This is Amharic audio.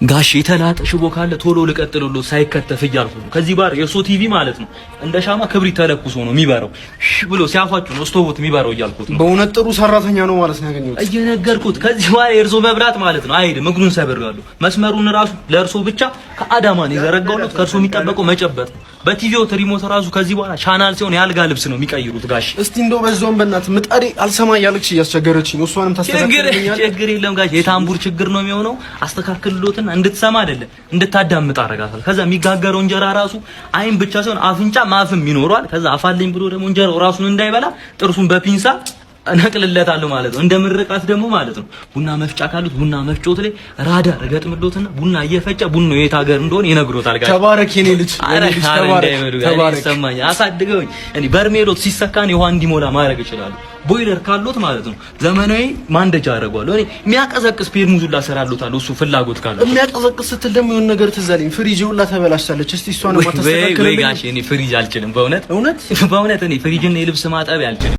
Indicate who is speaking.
Speaker 1: ጋሽ የተላጠ ሽቦ ካለ ቶሎ ልቀጥልሎ ሳይከተፍ እያልኩ ነው። ከዚህ ባር የሶ ቲቪ ማለት ነው እንደ ሻማ ክብሪት ተለኩሶ ነው የሚበራው ብሎ ሲያፋችሁ ነው ስቶቦት የሚበራው እያልኩት ነው።
Speaker 2: በእውነት ጥሩ ሰራተኛ ነው ማለት ነው ያገኘሁት
Speaker 1: እየነገርኩት። ከዚህ ባር የእርሶ መብራት ማለት ነው አይደል እግሩን ሰብሬዋለሁ። መስመሩን ራሱ ለእርሶ ብቻ ከአዳማ ነው የዘረጋውለት። ከእርሶ የሚጠበቀው መጨበጥ ነው። በቲቪው ሪሞት ራሱ ከዚህ በኋላ ቻናል ሲሆን ያልጋ ልብስ ነው የሚቀይሩት። ጋሽ
Speaker 2: እስቲ እንደው በዛውም በእናትህ ምጣዴ አልሰማ እያለች እያስቸገረችኝ እሷንም ታስተካክልልኛለህ?
Speaker 1: ችግር የለም ጋሽ የታምቡር ችግር ነው የሚሆነው። አስተካክልሎትና እንድትሰማ አይደለም እንድታዳምጥ አረጋታል። ከዛ የሚጋገረው እንጀራ ራሱ አይን ብቻ ሳይሆን አፍንጫ ማፍም ይኖረዋል። ከዛ አፋልኝ ብሎ ደግሞ እንጀራው ራሱን እንዳይበላ ጥርሱን በፒንሳ ነቅልለታለሁ ማለት ነው። እንደምርቃት ደግሞ ማለት ነው ቡና መፍጫ ካሉት ቡና መፍጮት ላይ ራዳር ገጥምሎትና ቡና እየፈጨ ቡና የት ሀገር እንደሆነ ይነግሮታል። ጋር
Speaker 2: ተባረክ የኔ ልጅ
Speaker 1: ተባረክ ሰማኝ አሳድገውኝ እኔ በርሜሎት ሲሰካን የውሃ እንዲሞላ ማድረግ ይችላሉ። ቦይለር ካሉት ማለት ነው ዘመናዊ ማንደጃ አደርገዋለሁ። እኔ የሚያቀዘቅስ ፔርሙዙላ ሰራሉታለሁ እሱ ፍላጎት ካለው።
Speaker 2: የሚያቀዘቅስ ስትል ደግሞ የሆነ ነገር ትዝ አለኝ። ፍሪጅ ሁላ ተበላሽታለች። እስቲ እሷን ማስተካከል
Speaker 1: ወይ ጋሽ እኔ ፍሪጅ አልችልም። በእውነት እኔ ፍሪጅና የልብስ ማጠቢያ አልችልም።